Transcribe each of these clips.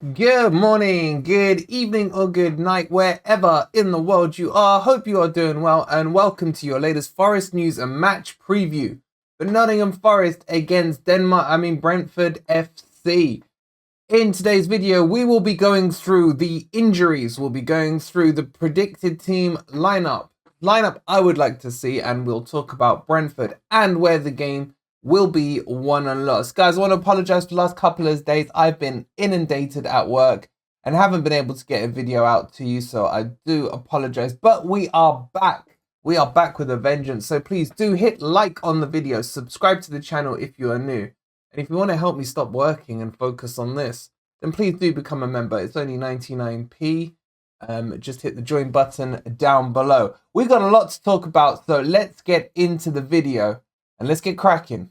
Good morning, good evening, or good night, wherever in the world you are. Hope you are doing well, and welcome to your latest Forest news and match preview for Nottingham Forest against Brentford FC. In today's video, we will be going through the injuries, we'll be going through the predicted team lineup I would like to see, and we'll talk about Brentford and where the game will be won and lost. Guys, I want to apologize for the last couple of days. I've been inundated at work and haven't been able to get a video out to you, so I do apologize. But we are back. We are back with a vengeance. So please do hit like on the video, subscribe to the channel if you are new. And if you want to help me stop working and focus on this, then please do become a member. It's only 99p. Just hit the join button down below. We've got a lot to talk about, so let's get into the video and let's get cracking.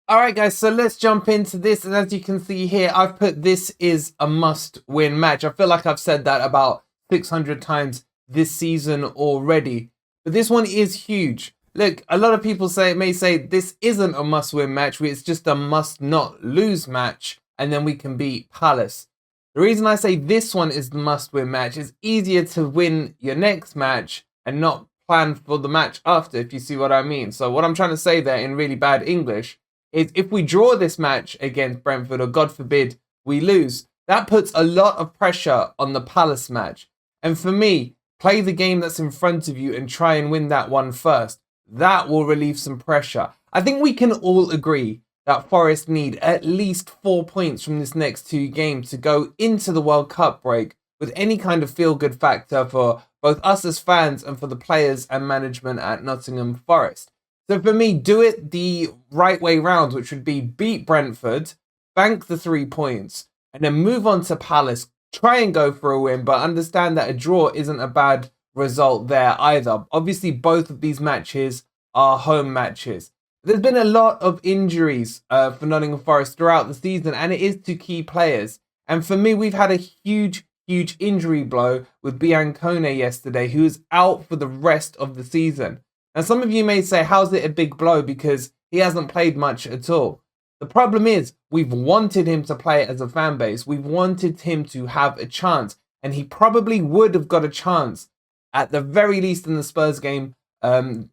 All right, guys, so let's jump into this. And as you can see here, I've put this is a must-win match. I feel like I've said that about 600 times this season already. But this one is huge. Look, a lot of people may say this isn't a must-win match. It's just a must-not-lose match, and then we can beat Palace. The reason I say this one is the must-win match is easier to win your next match and not plan for the match after, if you see what I mean. So what I'm trying to say there in really bad English is if we draw this match against Brentford, or God forbid we lose, that puts a lot of pressure on the Palace match. And for me, play the game that's in front of you and try and win that one first. That will relieve some pressure. I think we can all agree that Forest need at least 4 points from this next two games to go into the World Cup break with any kind of feel-good factor for both us as fans and for the players and management at Nottingham Forest. So for me, do it the right way round, which would be beat Brentford, bank the 3 points, and then move on to Palace. Try and go for a win, but understand that a draw isn't a bad result there either. Obviously, both of these matches are home matches. There's been a lot of injuries for Nottingham Forest throughout the season, and it is to key players. And for me, we've had a huge injury blow with Biancone yesterday, who is out for the rest of the season. Now, some of you may say, how's it a big blow? Because he hasn't played much at all. The problem is, we've wanted him to play as a fan base. We've wanted him to have a chance, and he probably would have got a chance at the very least in the Spurs game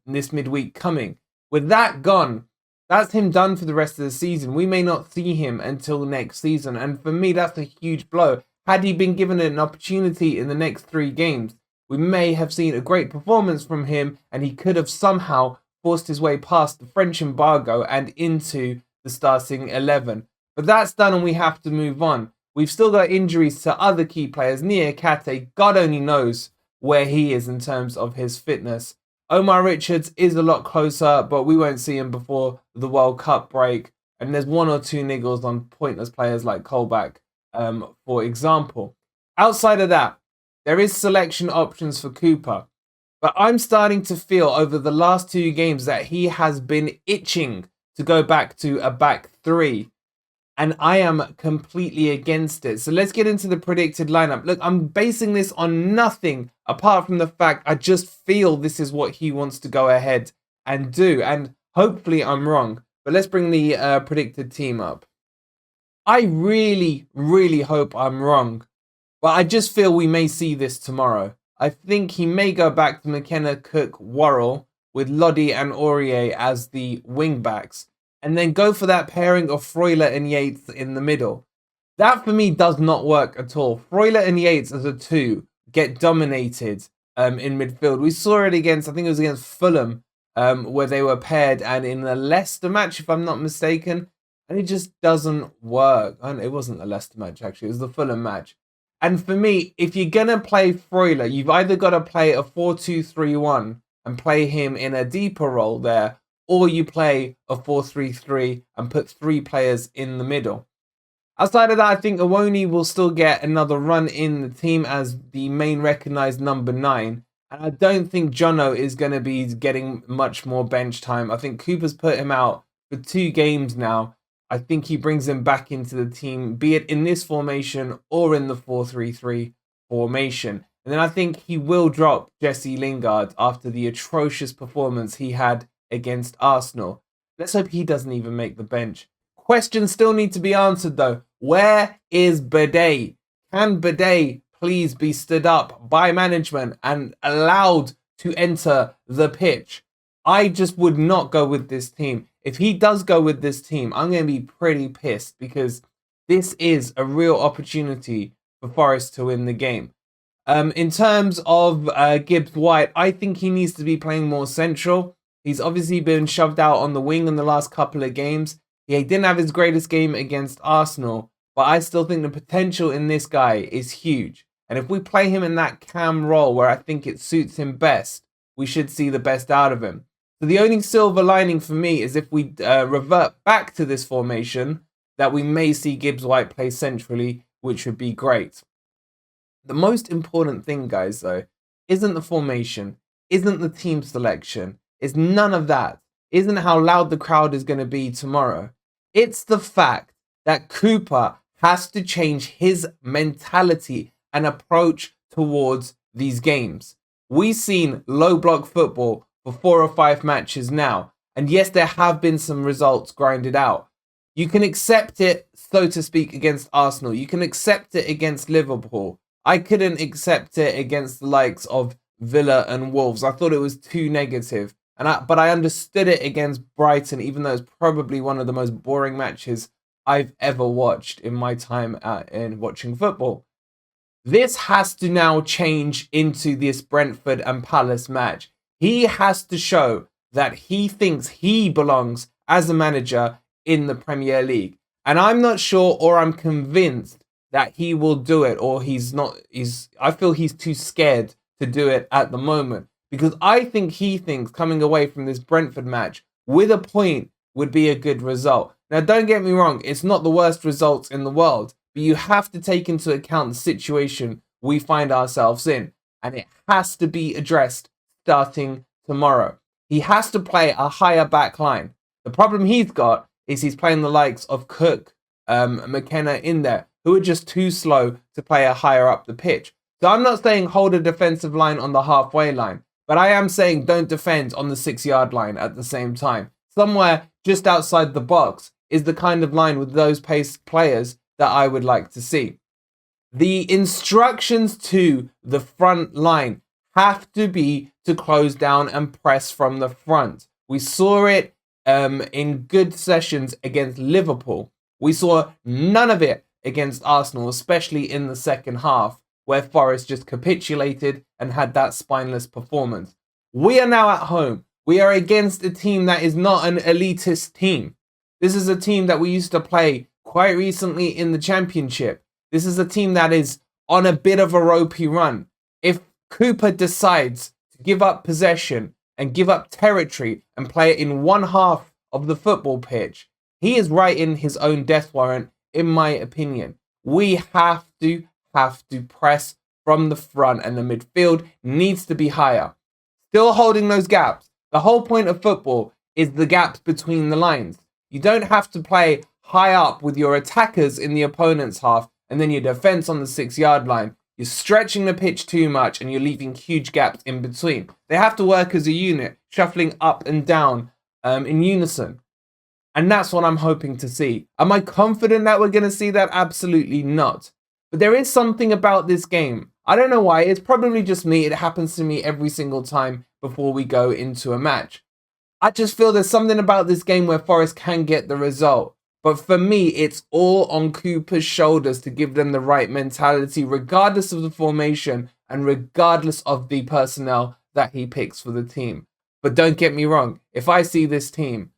this midweek coming. With that gone, that's him done for the rest of the season. We may not see him until next season. And for me, that's a huge blow. Had he been given an opportunity in the next 3 games, we may have seen a great performance from him, and he could have somehow forced his way past the French embargo and into the starting 11. But that's done and we have to move on. We've still got injuries to other key players. Kate, God only knows where he is in terms of his fitness. Omar Richards is a lot closer, but we won't see him before the World Cup break. And there's 1 or 2 niggles on pointless players like Colback, for example. Outside of that, there is selection options for Cooper. But I'm starting to feel over the last 2 games that he has been itching to go back to a back 3. And I am completely against it. So let's get into the predicted lineup. Look, I'm basing this on nothing apart from the fact I just feel this is what he wants to go ahead and do. And hopefully I'm wrong. But let's bring the predicted team up. I really hope I'm wrong. But I just feel we may see this tomorrow. I think he may go back to McKenna, Cook, Worrell with Lodi and Aurier as the wing backs. And then go for that pairing of Freuler and Yates in the middle. That for me does not work at all. Freuler and Yates as a 2 get dominated in midfield. We saw it against, I think it was against Fulham, where they were paired, and in the Leicester match, if I'm not mistaken, and it just doesn't work. And it wasn't the Leicester match, actually. It was the Fulham match. And for me, if you're going to play Freuler, you've either got to play a 4-2-3-1 and play him in a deeper role there, or you play a 4-3-3 and put 3 players in the middle. Outside of that, I think Awoni will still get another run in the team as the main recognised number 9. And I don't think Jono is going to be getting much more bench time. I think Cooper's put him out for 2 games now. I think he brings him back into the team, be it in this formation or in the 4-3-3 formation. And then I think he will drop Jesse Lingard after the atrocious performance he had against Arsenal. Let's hope he doesn't even make the bench. Questions still need to be answered though. Where is Bidet? can Bidet please be stood up by management and allowed to enter the pitch? I just would not go with this team. If he does go with this team, I'm going to be pretty pissed, because this is a real opportunity for Forest to win the game. In terms of Gibbs White, I think he needs to be playing more central. He's obviously been shoved out on the wing in the last couple of games. He didn't have his greatest game against Arsenal, but I still think the potential in this guy is huge. And if we play him in that cam role where I think it suits him best, we should see the best out of him. So the only silver lining for me is if we revert back to this formation, that we may see Gibbs White play centrally, which would be great. The most important thing, guys, though, isn't the formation, isn't the team selection, it's none of that, isn't how loud the crowd is going to be tomorrow. It's the fact that Cooper has to change his mentality and approach towards these games. We've seen low block football for 4 or 5 matches now, and yes, there have been some results grinded out. You can accept it, so to speak, against Arsenal. You can accept it against Liverpool. I couldn't accept it against the likes of Villa and Wolves. I thought it was too negative. But I understood it against Brighton, even though it's probably one of the most boring matches I've ever watched in my time in watching football. This has to now change into this Brentford and Palace match. He has to show that he thinks he belongs as a manager in the Premier League. And I'm not sure, or I'm convinced, that he will do it, or I feel he's too scared to do it at the moment, because I think he thinks coming away from this Brentford match with a point would be a good result. Now, don't get me wrong, it's not the worst results in the world, but you have to take into account the situation we find ourselves in, and it has to be addressed starting tomorrow. He has to play a higher back line. The problem he's got is he's playing the likes of Cook, McKenna in there, who are just too slow to play a higher up the pitch. So I'm not saying hold a defensive line on the halfway line, but I am saying don't defend on the 6-yard line at the same time. Somewhere just outside the box is the kind of line with those paced players that I would like to see. The instructions to the front line have to be to close down and press from the front. We saw it in good sessions against Liverpool. We saw none of it against Arsenal, especially in the second half, where Forest just capitulated and had that spineless performance. We are now at home. We are against a team that is not an elitist team. This is a team that we used to play quite recently in the Championship. This is a team that is on a bit of a ropey run. If Cooper decides to give up possession and give up territory and play it in one half of the football pitch, he is writing his own death warrant, in my opinion. We have to press from the front, and the midfield needs to be higher. Still holding those gaps. The whole point of football is the gaps between the lines. You don't have to play high up with your attackers in the opponent's half and then your defense on the 6-yard line. You're stretching the pitch too much and you're leaving huge gaps in between. They have to work as a unit, shuffling up and down in unison. And that's what I'm hoping to see. Am I confident that we're going to see that? Absolutely not. But there is something about this game. I don't know why. It's probably just me. It happens to me every single time before we go into a match. I just feel there's something about this game where Forest can get the result. But for me, it's all on Cooper's shoulders to give them the right mentality, regardless of the formation and regardless of the personnel that he picks for the team. But don't get me wrong. If I see this team,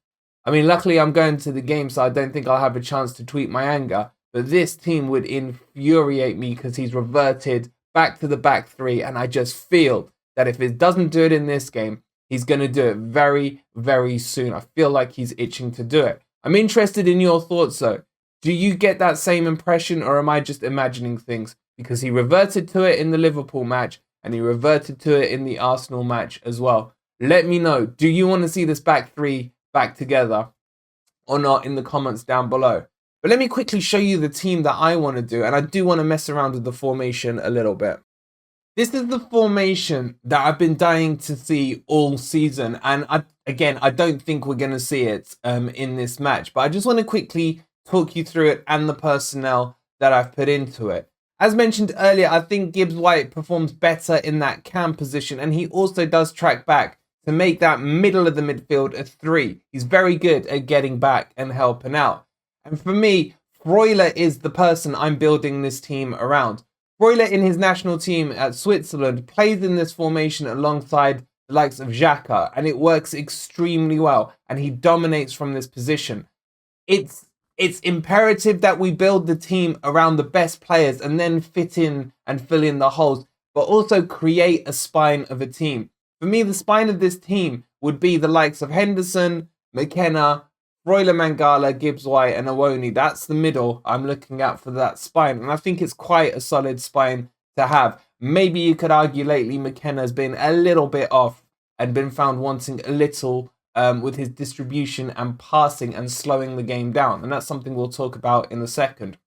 I mean, luckily I'm going to the game, so I don't think I'll have a chance to tweet my anger. But this team would infuriate me because he's reverted back to the back three. And I just feel that if he doesn't do it in this game, he's going to do it very, very soon. I feel like he's itching to do it. I'm interested in your thoughts, though. Do you get that same impression, or am I just imagining things? Because he reverted to it in the Liverpool match and he reverted to it in the Arsenal match as well. Let me know. Do you want to see this back three back together or not in the comments down below? But let me quickly show you the team that I want to do, and I do want to mess around with the formation a little bit. This is the formation that I've been dying to see all season, and I don't think we're going to see it in this match, but I just want to quickly talk you through it and the personnel that I've put into it. As mentioned earlier, I think Gibbs White performs better in that cam position, and he also does track back to make that middle of the midfield a 3. He's very good at getting back and helping out. And for me, Freuler is the person I'm building this team around. Freuler in his national team at Switzerland plays in this formation alongside the likes of Xhaka, and it works extremely well, and he dominates from this position. It's imperative that we build the team around the best players and then fit in and fill in the holes, but also create a spine of a team. For me, the spine of this team would be the likes of Henderson, McKenna, Freuler, Mangala, Gibbs White, and Toney. That's the middle I'm looking at for that spine, and I think it's quite a solid spine to have. Maybe you could argue lately McKenna's been a little bit off and been found wanting a little with his distribution and passing and slowing the game down. And that's something we'll talk about in a second.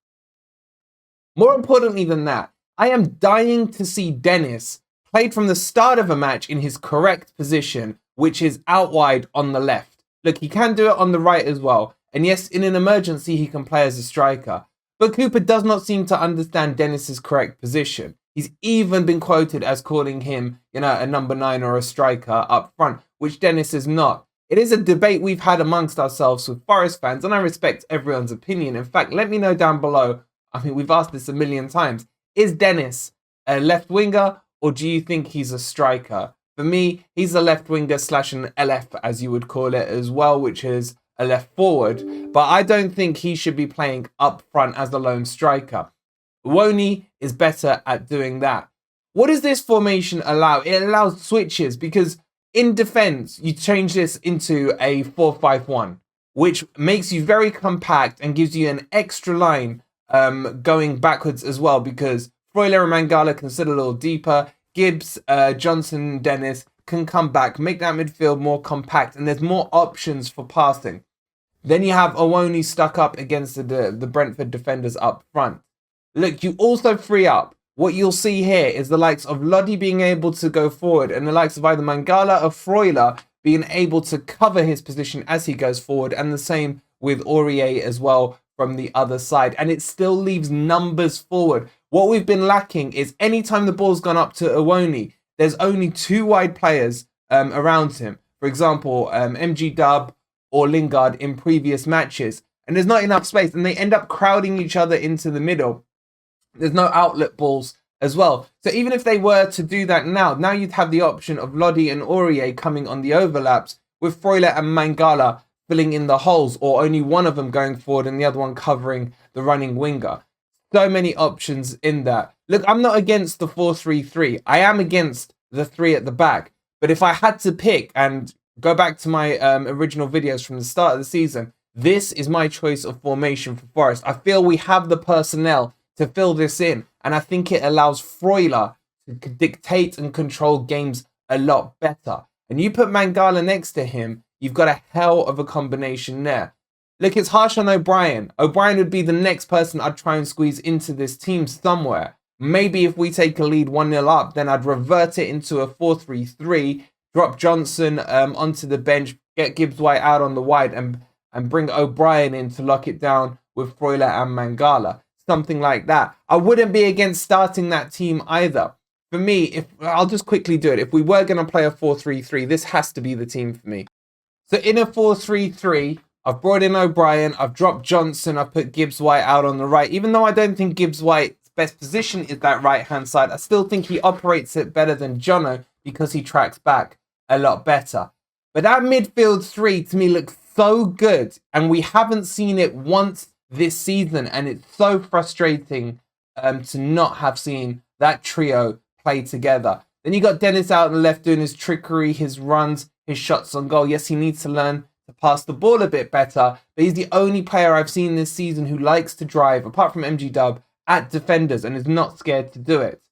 More importantly than that, I am dying to see Dennis played from the start of a match in his correct position, which is out wide on the left. Look, he can do it on the right as well. And yes, in an emergency, he can play as a striker. But Cooper does not seem to understand Dennis's correct position. He's even been quoted as calling him, a number 9 or a striker up front, which Dennis is not. It is a debate we've had amongst ourselves with Forest fans, and I respect everyone's opinion. In fact, let me know down below. I mean, we've asked this a million times. Is Dennis a left winger, or do you think he's a striker? For me, he's a left winger / an LF, as you would call it as well, which is a left forward. But I don't think he should be playing up front as the lone striker. Toney is better at doing that. What does this formation allow? It allows switches, because in defense, you change this into a 4-5-1, which makes you very compact and gives you an extra line going backwards as well, because Freuler and Mangala can sit a little deeper. Gibbs, Johnson, Dennis can come back, make that midfield more compact, and there's more options for passing. Then you have Toney stuck up against the Brentford defenders up front. Look, you also free up. What you'll see here is the likes of Lodi being able to go forward, and the likes of either Mangala or Freuler being able to cover his position as he goes forward, and the same with Aurier as well from the other side. And it still leaves numbers forward. What we've been lacking is anytime the ball's gone up to Toney, there's only 2 wide players around him. For example, MG Dub or Lingard in previous matches. And there's not enough space, and they end up crowding each other into the middle. There's no outlet balls as well. So even if they were to do that now you'd have the option of Lodi and Aurier coming on the overlaps, with Freuler and Mangala filling in the holes, or only one of them going forward and the other one covering the running winger. So many options in that. Look, I'm not against the 4-3-3. I am against the 3 at the back. But if I had to pick and go back to my original videos from the start of the season, this is my choice of formation for Forest. I feel we have the personnel to fill this in, and I think it allows Freuler to dictate and control games a lot better. And you put Mangala next to him, you've got a hell of a combination there. Look, it's harsh on O'Brien. O'Brien would be the next person I'd try and squeeze into this team somewhere. Maybe if we take a lead 1-0 up, then I'd revert it into a 4-3-3, drop Johnson onto the bench, get Gibbs White out on the wide, and bring O'Brien in to lock it down with Freuler and Mangala. Something like that. I wouldn't be against starting that team either. For me, if I'll just quickly do it. If we were going to play a 4-3-3, this has to be the team for me. So in a 4-3-3, I've brought in O'Brien, I've dropped Johnson, I've put Gibbs White out on the right. Even though I don't think Gibbs White's best position is that right-hand side, I still think he operates it better than Jono because he tracks back a lot better. But that midfield 3 to me looks so good, and we haven't seen it once this season, and it's so frustrating to not have seen that trio play together. Then you got Dennis out on the left doing his trickery, his runs, his shots on goal. Yes, he needs to learn to pass the ball a bit better, but he's the only player I've seen this season who likes to drive, apart from MG Dub, at defenders and is not scared to do it.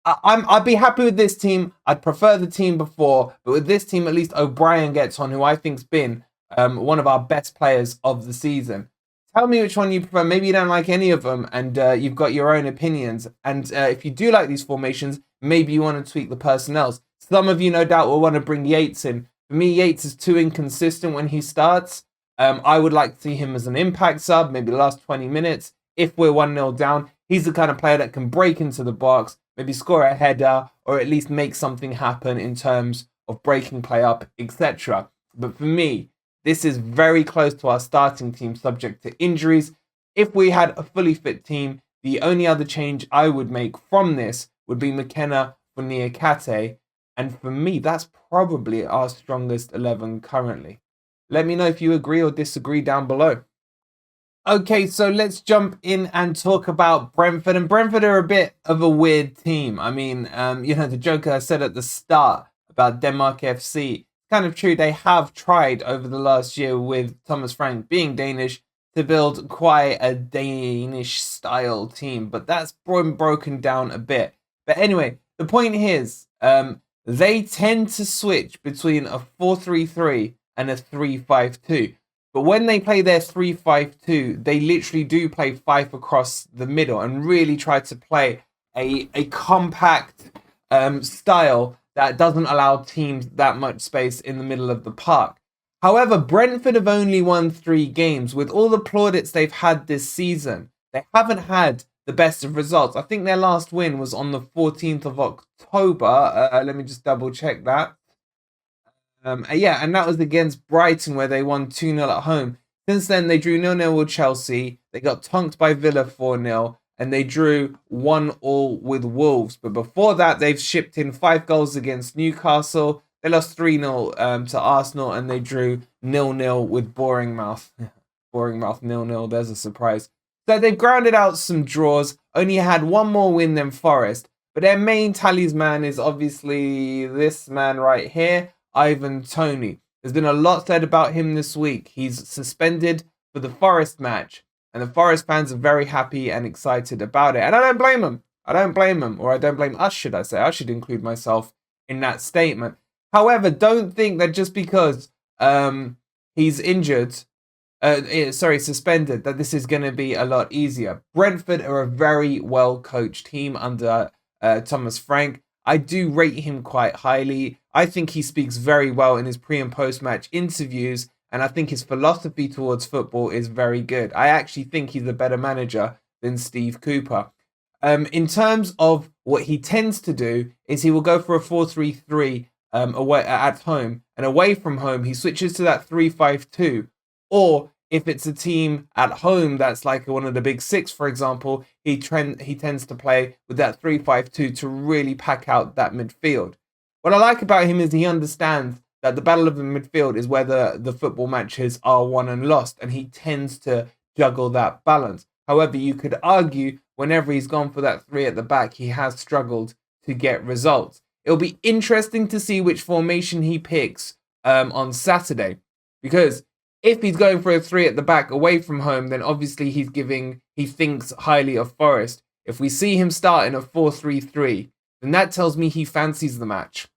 I'd be happy with this team. I'd prefer the team before, but with this team, at least O'Brien gets on, who I think's been one of our best players of the season. Tell me which one you prefer. Maybe you don't like any of them, and you've got your own opinions. And if you do like these formations, maybe you want to tweak the personnel. Some of you, no doubt, will want to bring Yates in. For me, Yates is too inconsistent when he starts. I would like to see him as an impact sub, maybe the last 20 minutes. If we're 1-0 down, He's the kind of player that can break into the box, maybe score a header, or at least make something happen in terms of breaking play up, etc. But for me, this is very close to our starting team, subject to injuries. If we had a fully fit team, the only other change I would make from this would be McKenna for Niakate. And for me, that's probably our strongest 11 currently. Let me know if you agree or disagree down below. Okay, so let's jump in and talk about Brentford. And Brentford are a bit of a weird team. I mean, the joke I said at the start about Denmark FC, kind of true. They have tried over the last year with Thomas Frank being Danish to build quite a Danish style team, but that's broken down a bit. But anyway, the point here is they tend to switch between a 4-3-3 and a 3-5-2. But when they play their 3-5-2, they literally do play 5 across the middle and really try to play a compact style that doesn't allow teams that much space in the middle of the park. However, Brentford have only won 3 games. With all the plaudits they've had this season, they haven't had the best of results. I think their last win was on the 14th of October. Let me just double check that. Yeah, and that was against Brighton, where they won 2-0 at home. Since then, they drew 0-0 with Chelsea. They got tonked by Villa 4-0. And they drew 1-1 with Wolves. But before that, they've shipped in 5 goals against Newcastle. They lost 3-0 to Arsenal. And they drew 0-0 with Bournemouth. Bournemouth 0-0. There's a surprise. So they've grounded out some draws. Only had 1 more win than Forest. But their main talisman is obviously this man right here, Ivan Toney. There's been a lot said about him this week. He's suspended for the Forest match, and the Forest fans are very happy and excited about it. And I don't blame them. I don't blame them, or I don't blame us, should I say. I should include myself in that statement. However, don't think that just because he's suspended, that this is going to be a lot easier. Brentford are a very well-coached team under Thomas Frank. I do rate him quite highly. I think he speaks very well in his pre- and post-match interviews, and I think his philosophy towards football is very good. I actually think he's a better manager than Steve Cooper. In terms of what he tends to do, is he will go for a 4-3-3 away at home, and away from home he switches to that 3-5-2. Or if it's a team at home that's like one of the big 6, for example, he tends to play with that 3-5-2 to really pack out that midfield. What I like about him is he understands that the battle of the midfield is where the football matches are won and lost, and he tends to juggle that balance. However, you could argue whenever he's gone for that 3 at the back, he has struggled to get results. It'll be interesting to see which formation he picks on Saturday, because if he's going for a 3 at the back away from home, then obviously he thinks highly of Forest. If we see him start in a 4-3-3, then that tells me he fancies the match.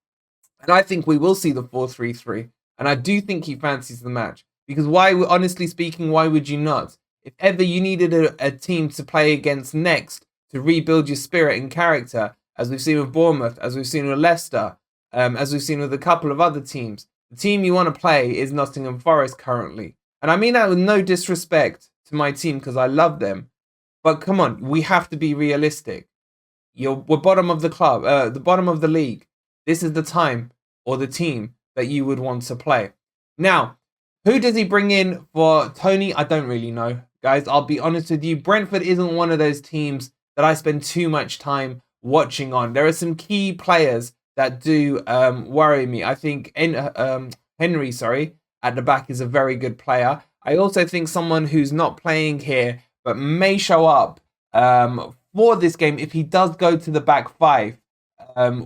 And I think we will see the 4-3-3. And I do think he fancies the match. Because honestly speaking, why would you not? If ever you needed a team to play against next to rebuild your spirit and character, as we've seen with Bournemouth, as we've seen with Leicester, as we've seen with a couple of other teams, the team you want to play is Nottingham Forest currently. And I mean that with no disrespect to my team, because I love them. But come on, we have to be realistic. We're bottom of the club, the bottom of the league. This is the time or the team that you would want to play. Now, who does he bring in for Toney? I don't really know. Guys, I'll be honest with you. Brentford isn't one of those teams that I spend too much time watching on. There are some key players that do worry me. I think Henry, at the back is a very good player. I also think someone who's not playing here but may show up for this game if he does go to the back 5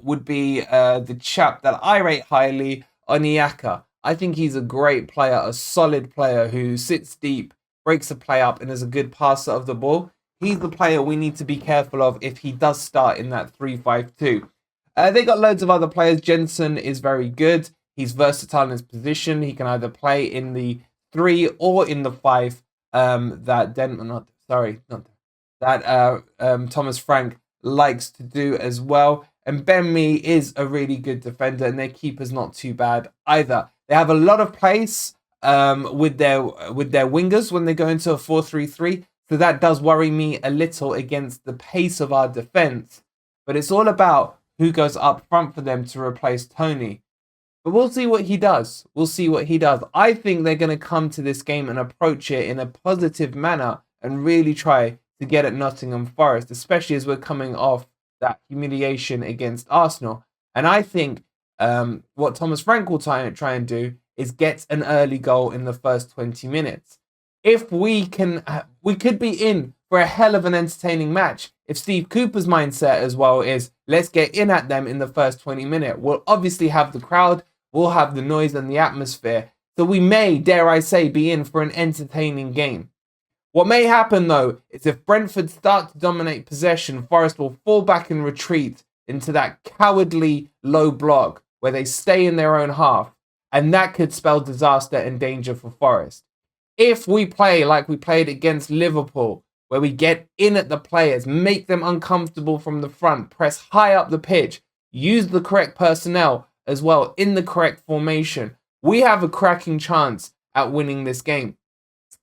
would be the chap that I rate highly, Onyeka. I think he's a great player, a solid player who sits deep, breaks the play up, and is a good passer of the ball. He's the player we need to be careful of if he does start in that 3-5-2. They got loads of other players. Jensen is very good. He's versatile in his position. He can either play in the 3 or in the 5 that Thomas Frank likes to do as well. And Ben Mee is a really good defender, and their keeper's not too bad either. They have a lot of pace with their wingers when they go into a 4-3-3. So that does worry me a little against the pace of our defence. But it's all about who goes up front for them to replace Toney. But we'll see what he does. We'll see what he does. I think they're going to come to this game and approach it in a positive manner and really try to get at Nottingham Forest, especially as we're coming off that humiliation against Arsenal. And I think what Thomas Frank will try and do is get an early goal in the first 20 minutes. If we can, we could be in for a hell of an entertaining match. If Steve Cooper's mindset as well is, let's get in at them in the first 20 minutes. We'll obviously have the crowd, we'll have the noise and the atmosphere. So we may, dare I say, be in for an entertaining game. What may happen, though, is if Brentford start to dominate possession, Forest will fall back and retreat into that cowardly low block where they stay in their own half. And that could spell disaster and danger for Forest. If we play like we played against Liverpool, where we get in at the players, make them uncomfortable from the front, press high up the pitch, use the correct personnel as well in the correct formation, we have a cracking chance at winning this game.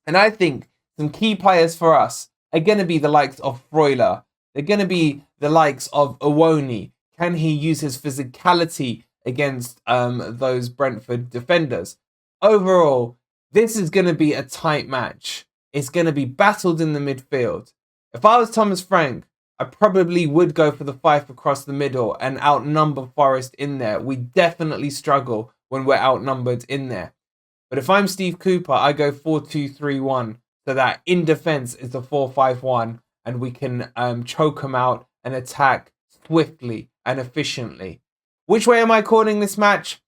And I think some key players for us are going to be the likes of Freuler. They're going to be the likes of Owoni. Can he use his physicality against those Brentford defenders? Overall, this is going to be a tight match. It's going to be battled in the midfield. If I was Thomas Frank, I probably would go for the 5 across the middle and outnumber Forest in there. We definitely struggle when we're outnumbered in there. But if I'm Steve Cooper, I go 4-2-3-1 so that in defence is the 4-5-1 and we can choke them out and attack swiftly and efficiently. Which way am I calling this match?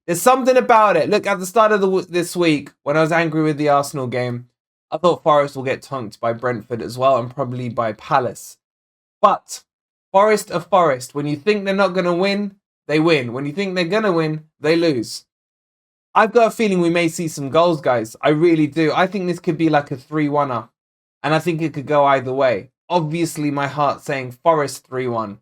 There's something about it. Look, at the start of this week, when I was angry with the Arsenal game, I thought Forest will get tonked by Brentford as well and probably by Palace. But Forest are Forest. When you think they're not going to win, they win. When you think they're going to win, they lose. I've got a feeling we may see some goals, guys. I really do. I think this could be like a 3-1-er. And I think it could go either way. Obviously, my heart's saying Forest 3-1.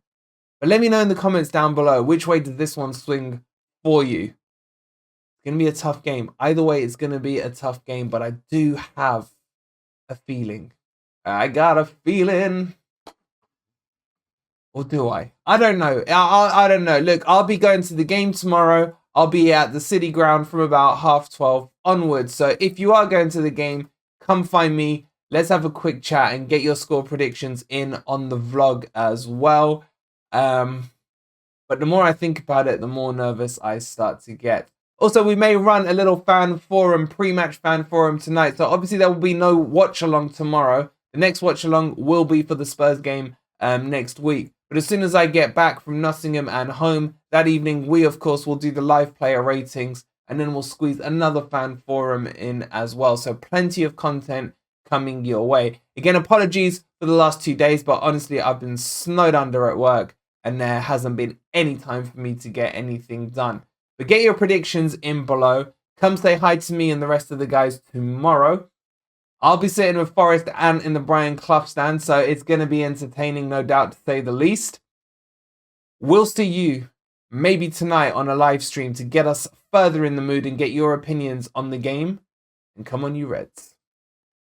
But let me know in the comments down below, which way did this one swing for you? It's going to be a tough game. Either way, it's going to be a tough game. But I do have a feeling. I got a feeling. Or do I? I don't know. I don't know. Look, I'll be going to the game tomorrow. I'll be at the City Ground from about 12:30 onwards. So if you are going to the game, come find me. Let's have a quick chat and get your score predictions in on the vlog as well. But the more I think about it, the more nervous I start to get. Also, we may run a little fan forum, pre-match fan forum tonight. So obviously there will be no watch along tomorrow. The next watch along will be for the Spurs game next week. But as soon as I get back from Nottingham and home, that evening, we of course will do the live player ratings. And then we'll squeeze another fan forum in as well. So plenty of content coming your way. Again, apologies for the last 2 days. But honestly, I've been snowed under at work. And there hasn't been any time for me to get anything done. But get your predictions in below. Come say hi to me and the rest of the guys tomorrow. I'll be sitting with Forest and in the Brian Clough stand, so it's going to be entertaining, no doubt, to say the least. We'll see you maybe tonight on a live stream to get us further in the mood and get your opinions on the game. And come on, you Reds.